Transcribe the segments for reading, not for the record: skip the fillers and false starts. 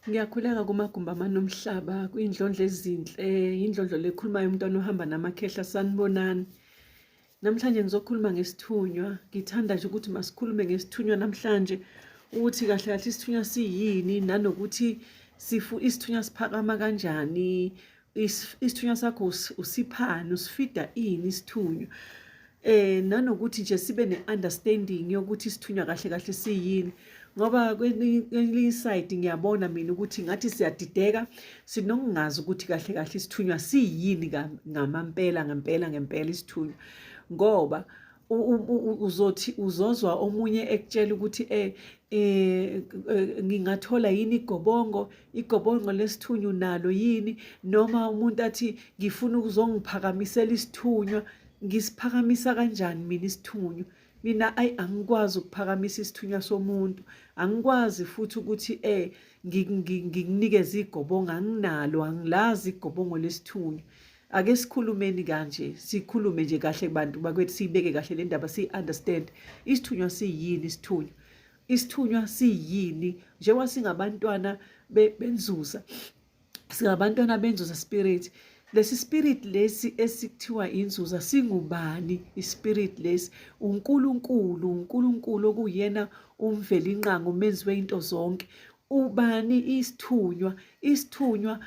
Ngiyakhuleka kumagumbi amanomhlaba kuyindlondlo ezinhle indlondlo lekhulumayo umntwana ohamba namakhehla sanibonani. Namhlanje ngizokhuluma ngesithunywa. Ngithanda nje ukuthi masikhulume ngesithunywa namhlanje ukuthi kahle kahle isithunywa siyini nanokuthi isithunywa siphakama kanjani. Isithunywa sakho usiphani usifida ini isithunywa. Nanokuthi nje sibe ne-understanding yokuthi isithunywa kahle kahle siyini. Ngoba kwelinye iside ngiyabona mina ukuthi ngathi siyadideka sinokungazi ukuthi kahle kahle isithunywa siyini ngempela isithunywa. Ngoba uzothi uzozwa omunye ekutshela ukuthi ngingathola yini igobongo lesithunywa unalo yini, noma umuntu athi ngifuna ukuzongiphakamisela isithunywa. Ngisiphakamisa kanjani mina isithunywa? Mina angikwazi ukuphakamisa isithunywa somuntu, angikwazi futhi ukuthi ngikunikeze igobongo, anginalo, angilazi igobongo lesithunywa. Ake sikhulumeni kanje, sikhulume nje kahle bantu bakwethu, siyibeke kahle le ndaba, siyi-understand. Isithunywa siyini isithunywa? Isithunywa siyini? Njengoba singabantwana benzuza, singabantwana benzuza spirit. Lesi spirit lesi esikuthiwa inzuza singubani? Ispirit lesi uNkulunkulu okuyena umvelinqangi, umenzi weinto zonke. Ubani isithunywa? Isithunywa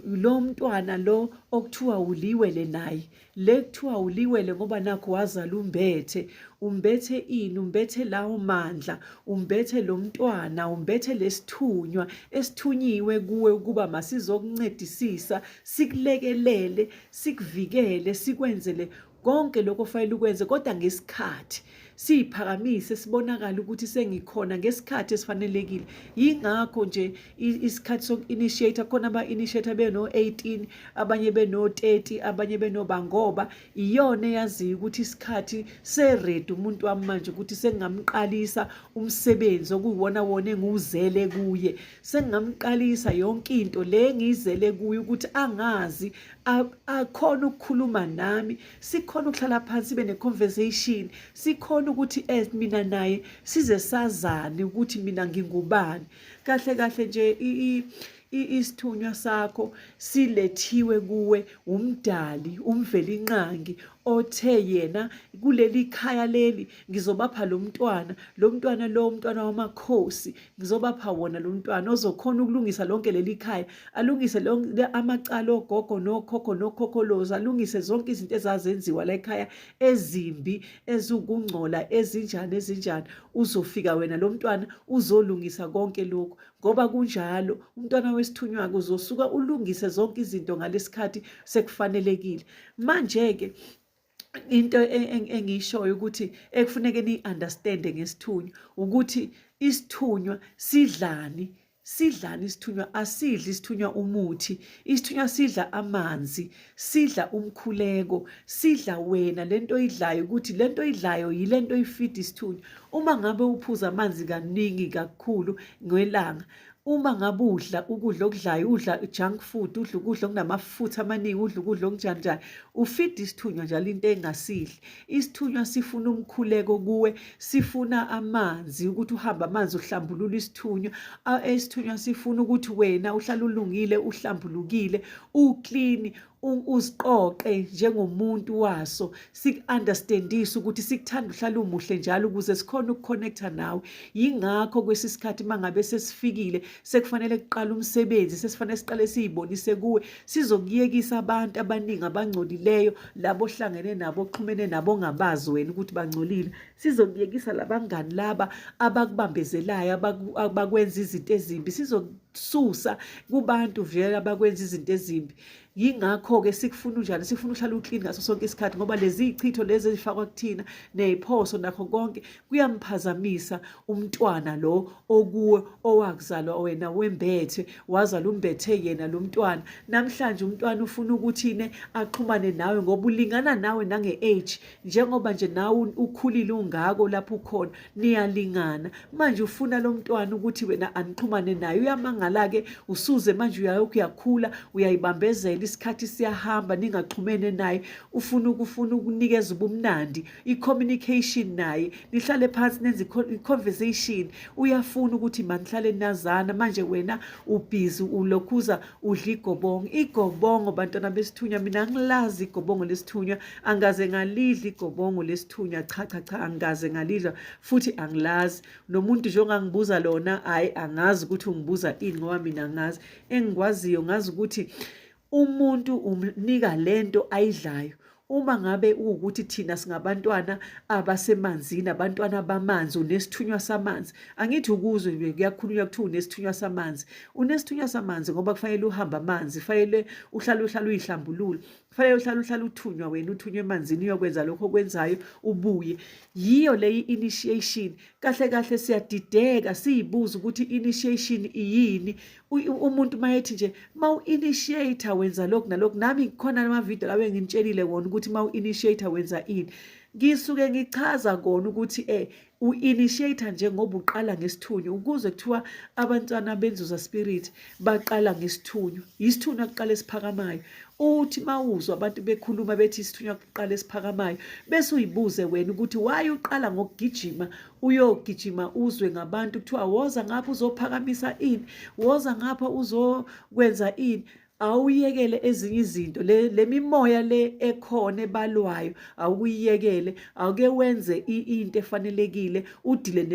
lo mntwana lo okuthiwa uliwele naye. Le kuthiwa uliwele ngoba nakho wazala umbethe. Umbethe ini? Umbethe lawo mandla, umbethe lo mntwana, umbethe lesithunywa esithunyiwe kuwe ukuba masizokuncedisisa, sikulekelele, sikuvikele, sikwenzele konke lokho ofanele ukwenze, kodwa ngesikhathi siyiphakamise, sibonakala ukuthi sengikhona ngesikhathi esifanelekile. Yingakho nje isikhathi soku-initiate khona aba-initiator beno-18, abanye beno-30, abanye benoba, ngoba iyona eyaziyo ukuthi isikhathi seredi umuntu wami manje ukuthi sengingamqalisa umsebenzi okuyiwona wona engiwuzele kuye. Sengingamqalisa yonke into le engiyizele kuye ukuthi angazi, akhona ukukhuluma nami, sikhona ukuhlala phansi sibe ne-conversation, sikhona ukuthi mina naye size sazane ukuthi mina ngingubani. Kahle kahle nje isithunywa sakho silethiwe kuwe umdali, umvelinqangi othe yena kuleli khaya leli ngizobapha lo mntwana lo umntwana wamakhosi, ngizobapha wona lo mntwana ozokhona ukulungisa lonke leli khaya, alungise amacala ogogo nokhokho nokhokholozi, alungise zonke izinto ezazenziwa la ekhaya ezimbi, ezukungcola, ezinjani. Uzofika wena lo mntwana uzolungisa konke lokhu. Ngoba kunjalo umntwana wesithunywa uzosuka ulungise zonke izinto ngalesikhathi sekufanelekile. Manje-ke into engiyishoyo ukuthi ekufuneke ni-understande ngesithunywa ukuthi isithunywa sidlani isithunywa. Asidli isithunywa umuthi, isithunywa sidla amanzi, sidla umkhuleko, sidla wena lento oyidlayo, ukuthi lento oyidlayo yilento oyifida isithunywa. Uma ngabe uphuza amanzi kaningi kakhulu ngelanga, uma ngabe udla ukudla okudlayo, udla junk food, udla ukudla okunamafutha amaningi, udla ukudla okunjani, ufida isithunywa njalo into engasidli. Isithunywa sifuna umkhuleko kuwe, sifuna amanzi, ukuthi uhambe amanzi uhlambulula isithunywa. Isithunywa sifuna ukuthi wena uhlale ulungile, uhlambulukile, uklini, uziqoqe njengomuntu waso, sik-understandise ukuthi sikuthanda uhlala umuhle njalo ukuze sikhona ukukhonektha nawe. Yingakho kwesisikhathi mangabe sesifikile sekufanele kuqala umsebenzi, sesifanele siqale siyibonise kuwe, sizokuyekisa abantu abaningi abangcolileyo, labo ohlangene nabo, oxhumene nabo ongabazi wena ukuthi bangcolile. Sizokuyekisa labangani laba abakubambezelayo, abakwenza izinto ezimbi, sizokususa kubantu vele abakwenza izinto ezimbi. Yingakho-ke sikufuna njalo, sifuna uhlala uklini ngaso sonke isikhathi, ngoba lezi ichitho lezi ezifakwa kuthina neziphoso nakho konke kuyamphazamisa umntwana lo okuwe owakuzalwa wena wembethe, wazala umbethe yena lo mntwana. Namhlanje umntwana ufuna ukuthi axhumane nawe ngoba ulingana nawe nange-age, njengoba nje nawe ukhulile ungako lapho ukhona, niyalingana. Manje ufuna lo mntwana ukuthi wena anixhumane naye. Uyamangala-ke usuze manje uyakhula, uyayibambezela isikhathi siyahamba ningaxhumene naye, ufuna ukunikeza ubumnandi, i-communication naye, nihlale phansi nenze i-conversation, uyafuna ukuthi manihlale nazana. Manje wena ubhizi ulokhuza udla igobongo. Igobongo bantwana besithunywa, mina angilazi igobongo lesithunywa, angaze ngalidla igobongo lesithunywa, cha angaze ngalidla futhi angilazi. Nomuntu nje ongangibuza lona hayi angazi ukuthi ungibuza ini ngoba mina angazi. Engikwaziyo ngazi ukuthi umuntu umnika lento ayidlayo. Uma ngabe ukuthi thina singabantwana abasemanzini, abantwana bamanzi, unesithunywa samanzi, angithi ukuzwe kuyakhulunywa kuthiwa unesithunywa samanzi. Unesithunywa samanzi ngoba kufanele uhambe amanzi, kufanele uhlale uyihlambulule, kufanele uhlale uthunywa, wena uthunywe emanzini uyokwenza lokho okwenzayo ubuye. Yiyo le initiation. Kahle siyadideka siyibuza ukuthi initiation iyini. Umuntu mayethi nje mawu-initiate wenza lokhu nalokhu, nami khona amavidiyo lawe nginitshelile wona ukuthi mawu-initiate wenza ini. Ngisuke ngichaza kona ukuthi u-initiate njengoba uqala ngesithunywa, ukuze kuthiwa abantwana benzuza spirit baqala ngesithunywa. Isithunywa kuqala esiphakamayo. Uthi mawuzwa abantu bekhuluma bethi isithunywa kuqala esiphakamayo, bese uyibuze wena ukuthi why uqala ngokugijima, uyogijima uzwe ngabantu kuthiwa woza ngapha uzophakamisa ini, woza ngapha uzokwenza ini. Awuyekele ezinye izinto, le mimoya le ekhona ebalwayo awuyekele, awuke wenze into efanelekile, udile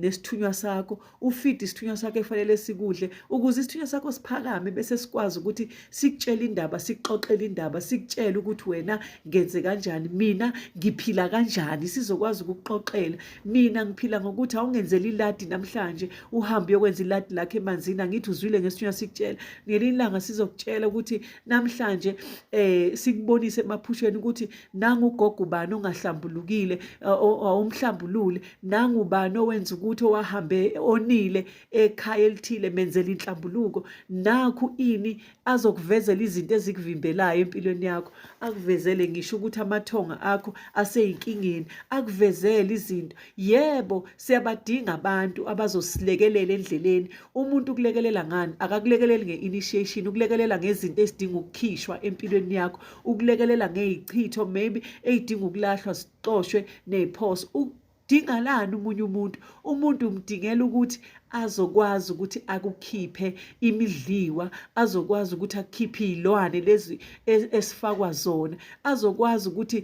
nesithunywa sakho, ufide isithunywa sakho efanele sikudle ukuze isithunywa sakho siphakame, bese sikwazi ukuthi sikutshele indaba, sikuxoxele indaba, sikutshele ukuthi wena ngenze kanjani, mina ngiphila kanjani, sizokwazi ukukuxoxela. Mina ngiphila ngokuthi awungenzeli iladi namhlanje uhambe uyokwenza iladi lakhe emanzini, angithi uzwile ngesithunywa sikutshela. Ngelinye ilanga sizokutshela ukuthi namhlanje sikubonise emaphusheni ukuthi nangu ugogo ubani ongahlambulukile, awumhlambulule, nangu ubani owenza ukuthi owahambe onile ekhaya elithile menzela inhlambuluko. Nakhu ini azokuvezela izinto ezikuvimbelayo empilweni yakho, akuvezele ngisho ukuthi amathonga akho aseyinkingeni, akuvezele izinto. Yebo siyabadinga abantu abazosilekelela endleleni. Umuntu ukulekelela ngani? Akakulekeleli nge-initiation, ukulekelela ngezinto ezidinga ukukhishwa empilweni yakho, ukulekelela ngey'chitho maybe ey'dinga ukulahlwa ziqoshwe ney'phoso. Udinga lani umuntu umdingela ukuthi azokwazi ukuthi akukhiphe imidliwa, azokwazi ukuthi akukhiphe iy'lwane lezi esifakwa zona, azokwazi ukuthi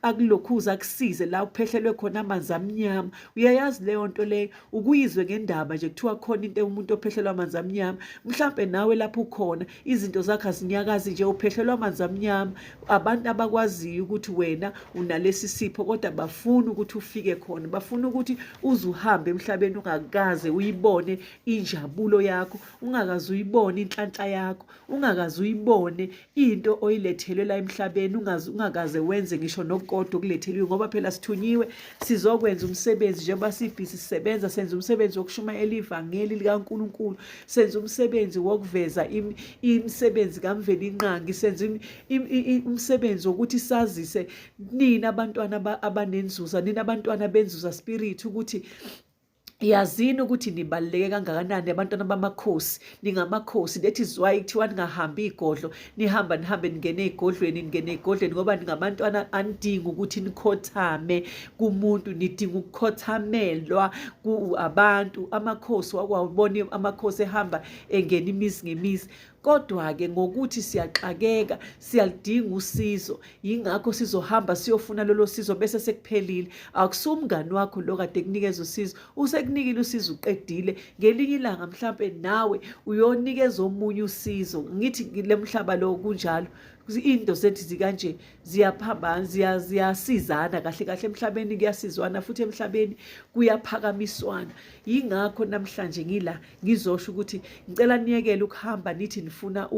akulokhuza akusize la uphehlelwe khona amanzi amnyama. Uyayazi leyo nto leyo, ukuyizwe ngendaba nje kuthiwa khona into umuntu ophehlelwa amanzi amnyama. Mhlampe nawe lapho ukhona izinto zakho azinyakazi nje, uphehlelwa amanzi amnyama. Abantu abakwaziyo ukuthi wena unalesi sipho kodwa bafuna ukuthi ufike khona, bafuna ukuthi uze uhambe emhlabeni ungakaze uyibone injabulo yakho, ungakaze uyibone inhlanhla yakho, ungakaze uyibone into oyilethelwe la emhlabeni, ungakaze wenze ngisho nokukodwa okuletheliwe, ngoba phela sithunyiwe sizokwenza umsebenzi njengoba sibhizi sisebenza. Senza umsebenzi wokushumayela ivangeli likaNkulunkulu, senza umsebenzi wokuveza imisebenzi kaMvelinqangi, senza umsebenzi wokuthi sazise nina abantwana abanenzuza, nina abantwana benzuza spirit ukuthi yazini ukuthi nibaluleke kangakanani abantwana bamakhosi, ningamakhosi. That is why kuthiwa ningahambi igodlo, nihambe ningene ey'godlweni ngoba ningabantwana anidingi ukuthi nikhothame kumuntu, nidinga ukukhothamelwa abantu. Amakhosi wakwawubona amakhosi ehamba engena imizi ngemizi. Kodwa-ke ngokuthi siyaxakeka, siyalidinga usizo, yingakho sizohamba siyofuna lolo sizo bese sekuphelile. Akusumngani wakho lo kade kunikeza usizo, usekunikile usizo uqedile. Ngelinye ilanga mhlampe nawe uyonikeza omunye usizo. Ngithi le mhlaba lo kunjalo, into zethu zikanje ziyaphambana, ziyasizana kahle emhlabeni, kuyasizwana futhi emhlabeni kuyaphakamiswana. Yingakho namhlanje ngila ngizosho ukuthi ngicela niyekele ukuhamba nithi nifuna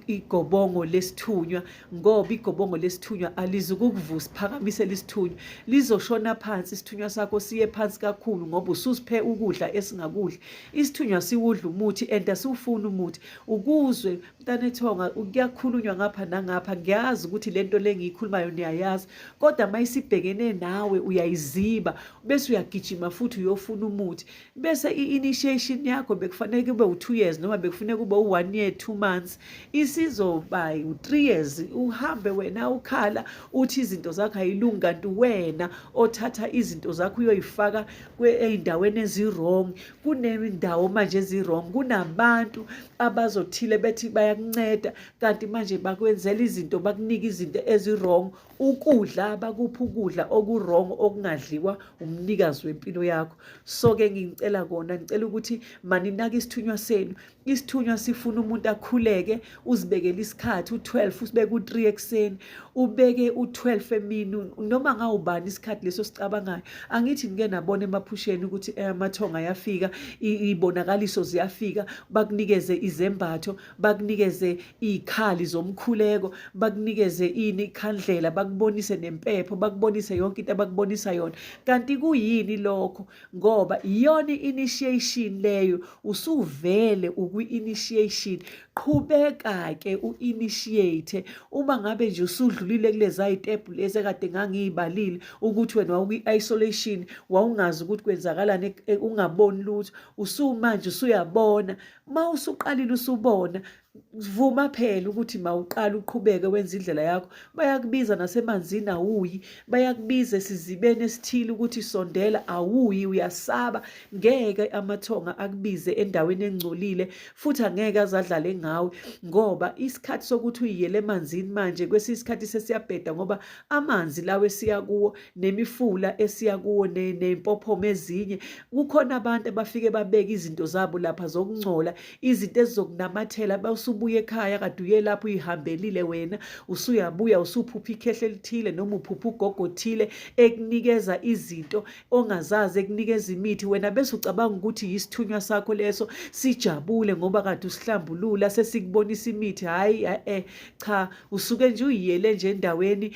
igobongo lesithunywa, ngoba igobongo lesithunywa alizukukuvusa phakamisela isithunywa, lizoshona phansi isithunywa sakho siye phansi kakhulu ngoba ususiphe ukudla esingakudla. Isithunywa siwudla umuthi and asiwufuni umuthi. Ukuzwe mntanethonga kuyakhulunywa ngapha nangapha, ngiyazi ukuthi lento le ngiyikhulumayo niyayazi, kodwa mayisibhekene nawe uyayiziba bese uyagijima futhi uyofuna umuthi. Bese i-initiation yakho bekufanele kube u2 years noma bekufanele kube u1 year 2 months, isizoba u3 years. Uhambe wena ukhala uthi izinto zakho ayilungi, kanti wena othatha izinto zakho uyoyifaka ey'ndaweni ezi-wrong. Kunendawo manje ezi-wrong, kunabantu abazothile bethi bayakunceda kanti manje bakwenzela izinto, bakunika izinto ezi-wrong. Ukudla bakuphi ukudla oku-wrong okungadliwa umnikazi wempilo yakho. So-ke ngicela kona, ngicela ukuthi maninake isithunywa senu. Isithunywa sifuna umuntu akhuleke, uzibekele isikhathi u12, usibeke u3 ekuseni, ubeke u12 emini, noma ngawubani isikhathi leso sicabangayo. Angithi ngike nabona emaphusheni ukuthi amathonga ayafika, ibonakaliso ziyafika, bakunikeze izembatho, bakunikeze izikhali zomkhuleko, bakunikeze ikhandlela, bakubonise nempepho, bakubonise yonke into abakubonisa yona. Kanti kuyini lokho? Ngoba iyona initiation leyo, usuvele kwi-initiation. Qhubeka-ke u-initiate. Uma ngabe nje usudlulile kuleza yitebhu lezi ekade ngangiyibalile ukuthi wena wawukwi-isolation, wawungazi ukuthi kwenzakalani, ungaboni lutho, usumanje usuyabona. Ma usuqalile usubona, vuma phela ukuthi mawuqala uqhubeke wenza indlela yakho. Bayakubiza nasemanzini awuyi, bayakubiza esizibeni esithile ukuthi sondela awuyi, uyasaba. Ngeke amathonga akubize endaweni engcolile futhi angeke azadlale ngawe, ngoba isikhathi sokuthi uyiyele emanzini manje kwesinye isikhathi sesiyabheda, ngoba amanzi lawe esiya kuwo nemifula esiya kuwo nempophomo ezinye, kukhona abantu abafike babeke izinto zabo lapha zokungcola, izinto ezizokunamathela. Usubuya ekhaya kade uye lapho uyihambelile wena, usuyabuya usuphupha ikhehle elithile noma uphupha ugogo othile ekunikeza izinto ongazazi, ekunikeza imithi, wena bese ucabanga ukuthi yisithunywa sakho leso, sijabule ngoba kade usihlambulula sesikubonisa imithi. Hayi, cha, usuke nje uyiyele nje endaweni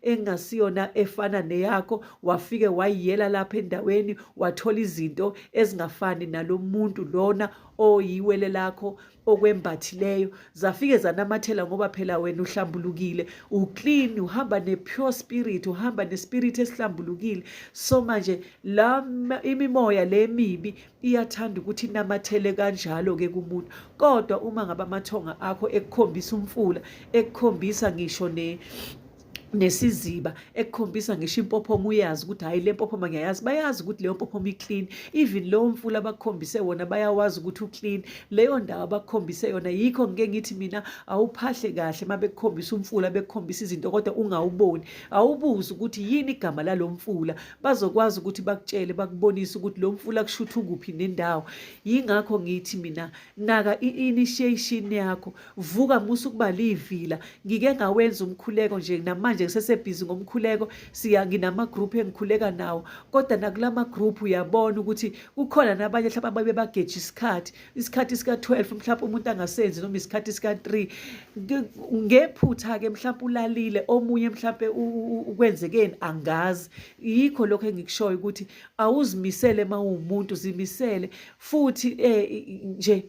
engasiyona efana neyakho, wafike wayiyela lapha endaweni wathola izinto ezingafani nalo muntu lona oyiwele lakho okwembathileyo, zafike zanamathela ngoba phela wena uhlambulukile, uclean, uhamba ne-pure spirit, uhamba nespirit esihlambulukile. So manje imimoya le mibi iyathanda ukuthi inamathele kanjalo-ke kumuntu. Kodwa uma ngabe amathonga akho ekukhombisa umfula, ekukhombisa ngisho nesiziba, ekukhombisa ngisho impophomo, uyazi ukuthi hayi le mpophomo ngiyayazi, bayazi ukuthi leyo mpophomo i-clean. Even lowo mfula abakukhombise wona bayawazi ukuthi u-clean, leyo ndawo abakukhombise yona. Yikho ngike ngithi mina awuphahle kahle uma bekukhombisa umfula, bekukhombisa izinto kodwa ungawuboni, awubuze ukuthi yini igama lalo mfula, bazokwazi ukuthi bakutshele, bakubonise ukuthi lo mfula kushuthi ukuphi nendawo. Yingakho ngithi mina, naka i-initiation yakho, vuka musu ukubala ivila. Ngike ngawenza umkhuleko nje, namanje ngisesebhizi ngomkhuleko, nginamagroup engikhuleka nawo, kodwa nakulama-group uyabona ukuthi kukhona nabanye mhlawumbe ababe bageje isikhathi sika-12 mhlawumbe umuntu angasenzi, noma isikhathi sika-3 ngephutha-ke mhlawumbe ulalile, omunye mhlawumbe ukwenzekeni angazi. Yikho lokho engikushoyo ukuthi awuzimisele ma uwumuntu, zimisele futhi nje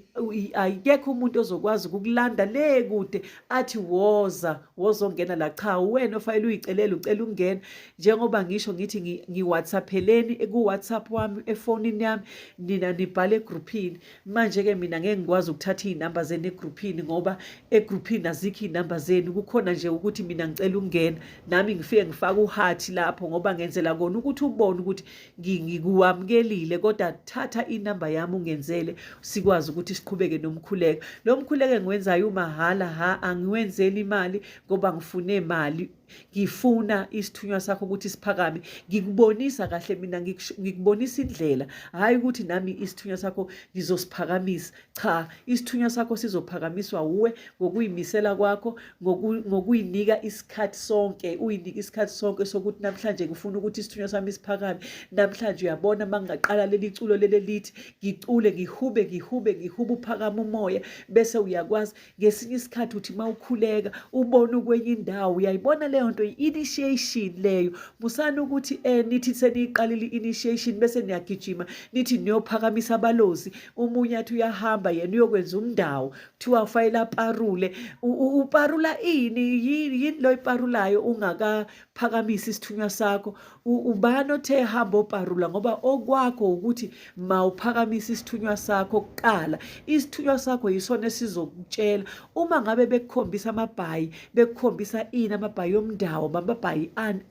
ayikekho umuntu ozokwazi ukukulanda le kude athi woza ongena la. Cha, wena ofanele uyicelele, ucela ukungena. Njengoba ngisho ngithi ngiWhatsAppheleni ku-WhatsApp wami efonini yami, nina nibhale egruphini. Manje-ke mina ngeke ngikwazi ukuthatha iy'namba zenu egruphini ngoba egruphini azikho iy'namba zenu. Kukhona nje ukuthi mina ngicela ukungena, nami ngifike ngifake uhathi lapho ngoba ngenzela kona ukuthi ubone ukuthi ngikuwamukelile, kodwa thatha inamba yami ungenzele sikwazi ukuthi siqhubeke nomkhuleko. Lo mkhuleko engiwenzayo umahala, angiwenzeli imali ngoba ngifune mali. Ngifuna isithunywa sakho ukuthi siphakame. Ngikubonisa kahle mina, ngikubonisa indlela, hhayi ukuthi nami isithunywa sakho ngizosiphakamisa. Cha, isithunywa sakho sizophakamiswa uwe ngokuyimisela kwakho, ngokuyinika isikhathi sonke, uyinike isikhathi sonke sokuthi namhlanje ngifuna ukuthi isithunywa sami siphakame. Namhlanje uyabona uma ngingaqala leli culo leli lithi ngicule, ngihube uphakama umoya, bese uyakwazi ngesinye isikhathi uthi uma ukhuleka ubone ukwenye indawo, uyayibona leyo nto i-initiation leyo. Musani ukuthi nithi seniyiqalile i-initiation bese niyagijima nithi niyophakamisa abalozi, omunye athi uyahamba yena uyokwenza umndawo kuthiwa ufayela parule. Uparula yini lo iparulayo ungakaphakamisa isithunywa sakho? Ubani othe hamba oparula? Ngoba okwakho ukuthi mawuphakamisa isithunywa sakho kuqala. Isithunywa sakho yisona esizokutshela uma ngabe bekukhombisa amabhayi, bekukhombisa amabhayi omndawo, amabhayi ani,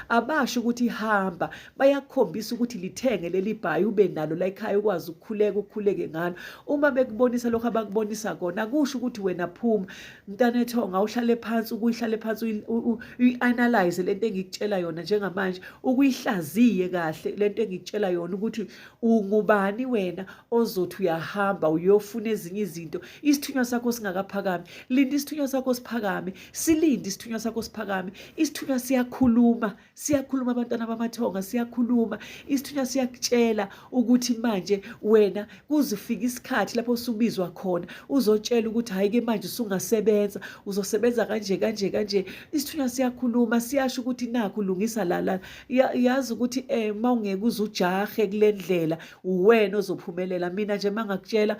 abasho ukuthi hamba, bayakukhombisa ukuthi lithenge leli bhayi ube nalo la ekhaya ukwazi ukhuleke ngalo. Uma bekubonisa lokho abakubonisa kona, kusho ukuthi wena phuma mntana ethonga, uhlale phansi, ukuyihlale phansi uyi-analyze lento engikutshela yona njengamanje, ukuyihlaziye kahle lento engikutshela yona ukuthi ungubani wena ozothi uyahamba uyofuna ezinye izinto isithunywa sakho singakaphakami. Linda isithunywa sakho siphakame, silinde isithunywa sakho siphakame. Isithunywa siyakhuluma abantwana bamathonga, siyakhuluma. Isithunywa siyakutshela ukuthi manje wena kuzofika isikhathi lapho usubizwa khona uzotshela ukuthi hayi-ke manje usungasebenza, uzosebenza kanje. Isithunywa siyakhuluma, siyasho ukuthi nakho ulungisa la. Yazi ukuthi mawungeke uze ujahe kule ndlela uwena ozophumelela. Mina nje mangakutshela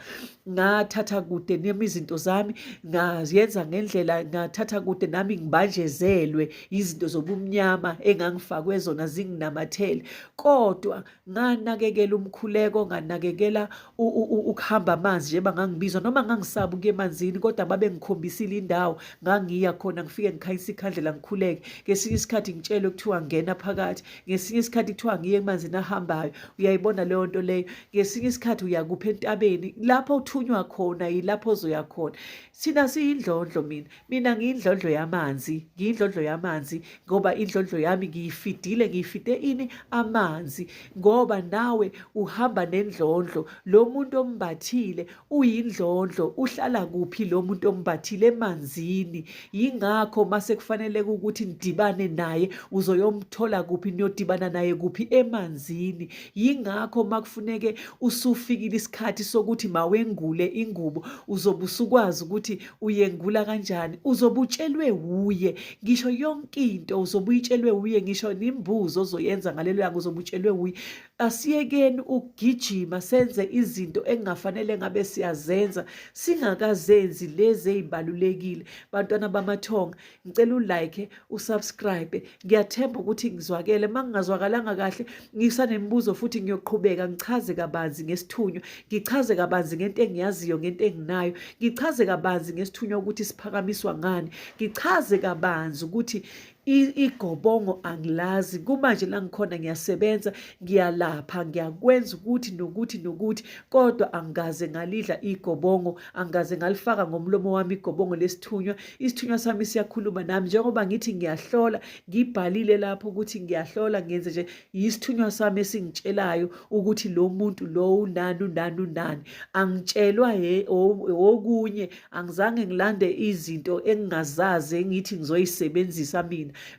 ngathatha kude nami izinto zami, ngayenza ngendlela, ngathatha kude nami ngibanjezelwe izinto zobumnyama engangifakwe zona zinginamathele, kodwa nganakekela umkhuleko, nganakekela ukuhamba amanzi njengoba ngangibizwa, noma ngangisaba ukuya emanzini kodwa babe ngikhombisile indawo ngangiya khona, ngifike ngikhanyisa ikhandlela ngikhuleke. Ngesinye isikhathi ngitshelwe kuthiwa ngena phakathi, ngesinye isikhathi kuthiwa ngiye emanzini ahambayo. Uyayibona leyo nto leyo. Ngesinye isikhathi uyakupha entabeni, lapho uthunywa khona yilapho ozoya khona. Thina siyindlondlo, mina ngiyindlondlo yamanzi, ngoba indlondlo yami ngiyifide amanzi, ngoba nawe uhamba nendlondlo. Lo muntu ombathile uyindlondlo, uhlala kuphi lo muntu ombathile? Emanzini. Yingakho mase kufanele ukuthi nidibane naye, uzoyomthola kuphi? Niyodibana naye kuphi? Emanzini. Yingakho makufuneke usufikile isikhathi sokuthi mawengule ingubo, uzobe usukwazi ukuthi uyengula kanjani, uzobe utshelwe uye. Ngisho yonke into uzobe uyitshelwe uye, ngisho nimbuzo ozoyenza ngalelo yanga uzobe utshelwe uye. Asiyekeni ukugijima senze izinto engafanele ngabe siyazenza singakazenzi lezi ezibalulekile. Bantwana bamathonga, ngicela ulike, usubscribe. Ngiyathemba ukuthi ngizwakele. Mangingazwakalanga kahle, ngisanemibuzo futhi ngiyoqhubeka ngichaze kabanzi ngesithunywa, ngichaze kabanzi ngento engiyaziyo, ngento enginayo, ngichaze kabanzi ngesithunywa ukuthi siphakamiswa ngani, ngichaze kabanzi ukuthi igobongo angilazi. Kumanje la ngikhona ngiyasebenza, ngiyalapha, ngiyakwenza nokuthi, kodwa angikaze ngalidla igobongo, angikaze ngalifaka ngomlomo wami igobongo lesithunywa. Isithunywa sami siyakhuluma nami, njengoba ngithi ngiyahlola, ngibhalile lapho ukuthi ngiyahlola, ngenze nje isithunywa sami esingitshelayo ukuthi lo muntu lo unani. Angitshelwa okunye, angizange ngilande izinto engingazazi engithi ngizoyisebenzisa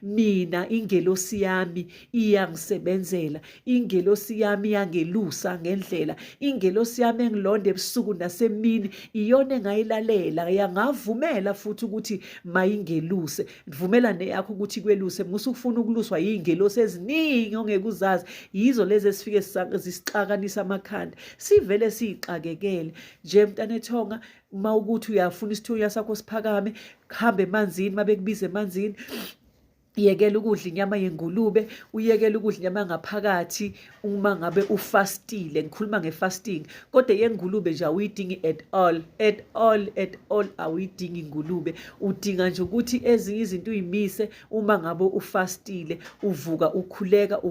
mina. Ingelosi yami iyangisebenzela, ingelosi yami iyangelusa ngendlela, ingelosi yami engilonda ebusuku nasemini iyona engayilalela. Yangavumela futhi ukuthi mayingeluse, vumela neyakho ukuthi kweluse. Musufuna ukuluswa yingelosi eziningi ongeke uzazi, yizo lezi esifike zisixakanisa amakhanda, sivele siyixakekele nje. Mntana ethonga, uma ukuthi uyafuna isithunywa sakho siphakame, kuhambe emanzini. Mabekubiza emanzini, yekela ukudla inyama yengulube, uyekela ukudla inyama ngaphakathi uma ngabe ufastile. Ngikhuluma nge-fasting, kodwa yengulube nje awuyidingi at all, awuyidingi ingulube. Udinga nje ukuthi ezinye izinto uyimise uma ngabe ufastile, uvuka ukhuleka,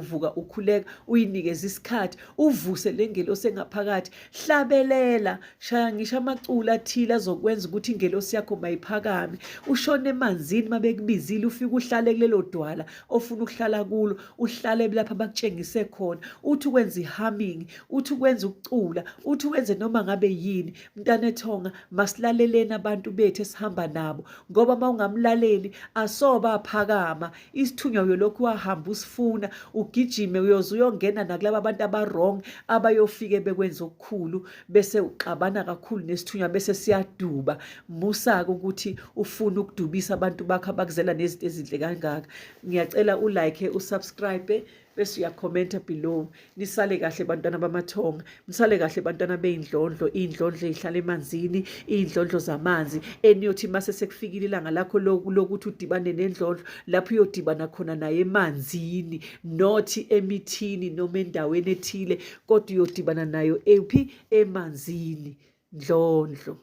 uyinikeze isikhathi, uvuse le ngelosi engaphakathi. Hlabelela, shaya ngisho amaculo athile azokwenza ukuthi ingelosi yakho mayiphakame. Ushone emanzini, mabekubizile ufike uhlale kulelo dwala ofuna ukuhlala kulo, uhlale lapha bakutshengise khona, uthi ukwenza ihumming, uthi ukwenza ukucula, uthi ukwenze noma ngabe yini. Mntana ethonga, masilaleleni abantu bethu esihamba nabo, ngoba uma ungamlaleli asoba aphakama. Isithunywa uyolokhu wahamba usifuna, ugijime uyoze uyongena nakulaba abantu abarong abayofike bekwenza okukhulu, bese uxabana kakhulu nesithunywa, bese siyaduba. Musa-ke ukuthi ufuna ukudubisa abantu bakho abakuzela nezinto ezinhle kangaka. kangaka. Ngiyacela ulike, usubscribe bese uyakhomenta below. Nisale kahle bantwana bamathonga, nisale kahle bantwana bey'ndlondlo, iy'ndlondlo ey'hlala emanzini, iy'ndlondlo zamanzi eniyothi mase sekufikile ilanga lakho lokuthi udibane nendlondlo, lapho uyodibana khona naye emanzini, nothi emithini noma endaweni ethile, kodwa uyodibana nayo ephi? Emanzini. Ndlondlo.